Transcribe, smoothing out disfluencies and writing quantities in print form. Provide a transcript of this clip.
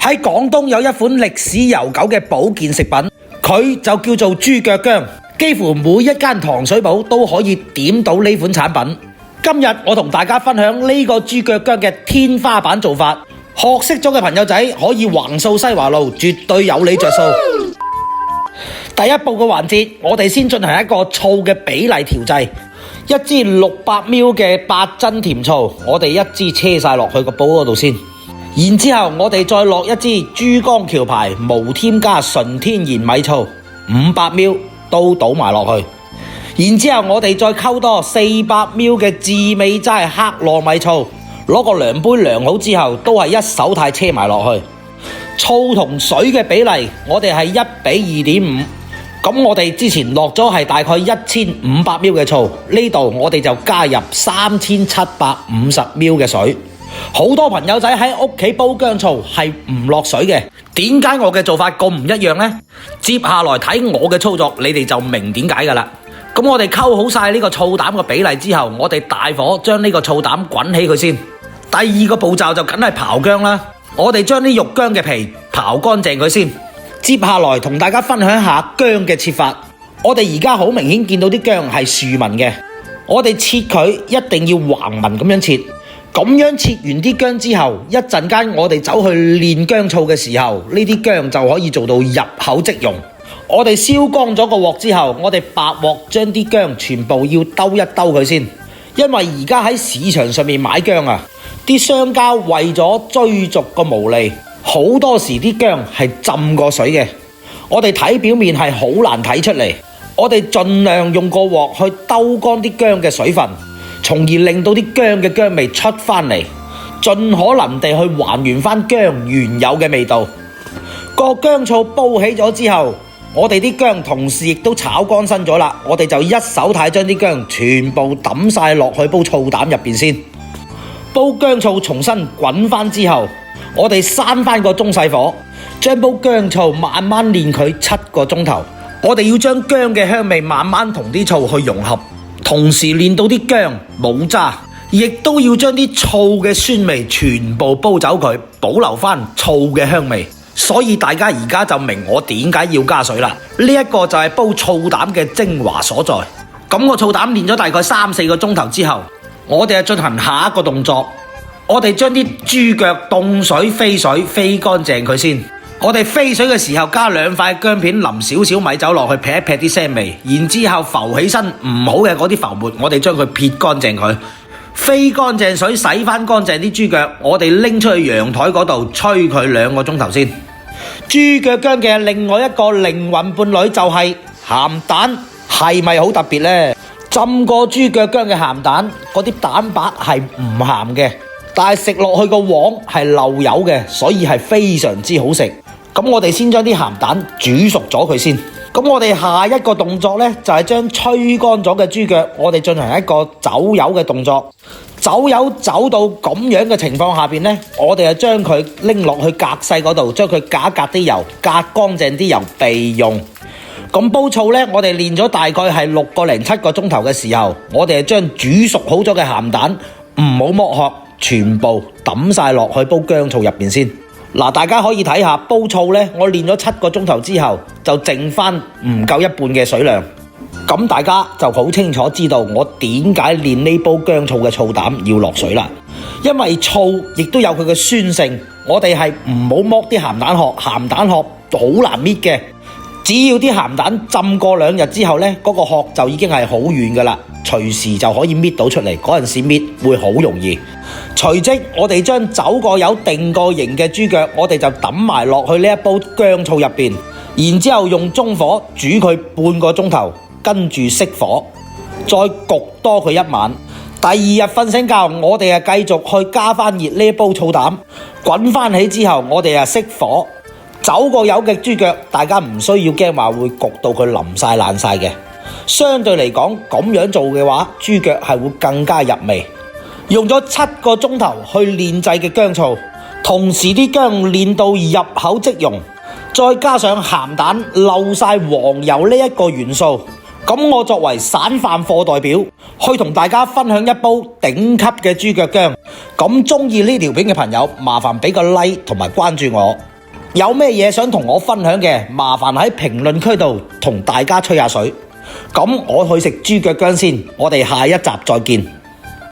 喺廣東有一款歷史悠久嘅保健食品，佢就叫做豬腳薑，幾乎每一間糖水鋪都可以點到呢款產品。今日我同大家分享呢個豬腳薑嘅天花板做法，學識咗嘅朋友仔可以橫掃西華路，絕對有你着數。第一步嘅環節，我哋先進行一個醋嘅比例調製。一支600ml嘅八珍甜醋，我哋一支車晒落去個煲嗰度先。然之後我哋再落一支珠江橋牌無添加純天然米醋500ml，都倒埋落去。然之後我哋再溝多400ml嘅滋味齋黑糯米醋，攞個量杯量好之後，都係一手太車埋落去。醋同水嘅比例，我哋係1:2.5。咁我哋之前落咗係大概1500ml嘅醋，呢度我哋就加入3750ml嘅水。好多朋友仔喺屋企煲薑醋係唔落水嘅，點解我嘅做法咁唔一樣呢？接下來睇我嘅操作，你哋就明點解噶啦。咁我哋溝好晒呢個醋膽嘅比例之後，我哋大火將呢個醋膽滾起佢先。第二個步驟就梗係刨薑啦，我哋將啲肉薑嘅皮刨乾淨佢先。接下來同大家分享下薑嘅切法。我哋而家好明顯見到啲薑係豎紋嘅，我哋切佢一定要橫紋咁樣切。咁樣切完啲薑之後，一陣間我哋走去煉薑醋嘅時候，呢啲薑就可以做到入口即溶。我哋燒乾咗個鑊之後，我哋白鑊將啲薑全部要兜一兜佢先。因為而家喺市場上面買薑啊，啲商家為咗追逐個毛利，好多時啲薑係浸過水嘅，我哋睇表面係好難睇出嚟。我哋盡量用個鑊去兜乾啲薑嘅水分，從而令到啲薑嘅薑味出返嚟，盡可能地去還原返薑原有嘅味道。個薑醋煲起咗之後，我哋啲薑同時亦都炒乾身咗啦，我哋就一手太將啲薑全部抌晒落去煲醋膽入邊先。煲薑醋重新滾返之後，我哋閂返個中細火，將煲薑醋慢慢煉佢7個鐘頭。我哋要將薑嘅香味慢慢同啲醋去融合，同時煉到啲薑冇渣，亦都要將啲醋嘅酸味全部煲走佢，保留返醋嘅香味。所以大家而家就明我點解要加水啦。呢一個就係煲醋膽嘅精華所在。咁個醋膽煉咗大概3-4個鐘頭之後，我哋就進行下一個動作。我哋將啲豬腳凍水飛乾淨佢先。我哋飛水嘅時候加2塊薑片，淋少少米酒落去劈一劈啲腥味，然之後浮起身唔好嘅嗰啲浮沫，我哋將佢撇乾淨佢。飛乾淨水洗翻乾淨啲豬腳，我哋拎出去陽台嗰度吹佢2個鐘頭先。豬腳薑嘅另外一個靈魂伴侶就係鹹蛋，係咪好特別呢？浸過豬腳薑嘅鹹蛋，嗰啲蛋白係唔鹹嘅，但係食落去個黃係漏油嘅，所以係非常之好食。咁我哋先將啲鹹蛋煮熟咗佢先。咁我哋下一個動作呢，就係將吹乾咗嘅豬腳，我哋進行一個走油嘅動作。走油走到咁樣嘅情況下邊呢，我哋就將佢拎落去隔細嗰度，將佢隔一隔啲油，隔乾淨啲油備用。咁煲醋呢，我哋煉咗大概係6個零7個鐘頭嘅時候，我哋就將煮熟好咗嘅鹹蛋唔好剝殼，全部抌晒落去煲薑醋入邊先。嗱，大家可以睇下煲醋呢，我煉咗7個鐘頭之後，就剩翻唔夠一半嘅水量。咁大家就好清楚知道我點解煉呢煲薑醋嘅醋膽要落水啦。因為醋亦都有佢嘅酸性，我哋係唔好剝啲鹹蛋殼，鹹蛋殼好難搣嘅。只要啲鹹蛋浸過2日之後呢，嗰個殼就已經係好軟噶啦，隨時就可以搣到出嚟，嗰陣時搣會好容易。隨即我哋將走過油定過型嘅豬腳，我哋就抌埋落去呢一煲薑醋入邊，然之後用中火煮佢半個鐘頭，跟住熄火，再焗多佢1晚。第2日瞓醒覺，我哋繼續去加翻熱呢一煲醋膽，滾翻起之後，我哋熄火。走過油嘅豬腳，大家唔需要驚話會焗到佢淋晒爛晒嘅。相對嚟講，咁樣做嘅話，豬腳係會更加入味。用咗7個鐘頭去煉製嘅薑醋，同時啲薑煉到入口即溶，再加上鹹蛋漏晒黃油呢一個元素，咁我作為散飯貨代表，去同大家分享一煲頂級嘅豬腳薑。咁中意呢條片嘅朋友，麻煩俾個 like 同埋關注我。有咩嘢想同我分享嘅，麻煩喺評論區度同大家吹下水。咁我去食豬腳薑先，我哋下一集再見。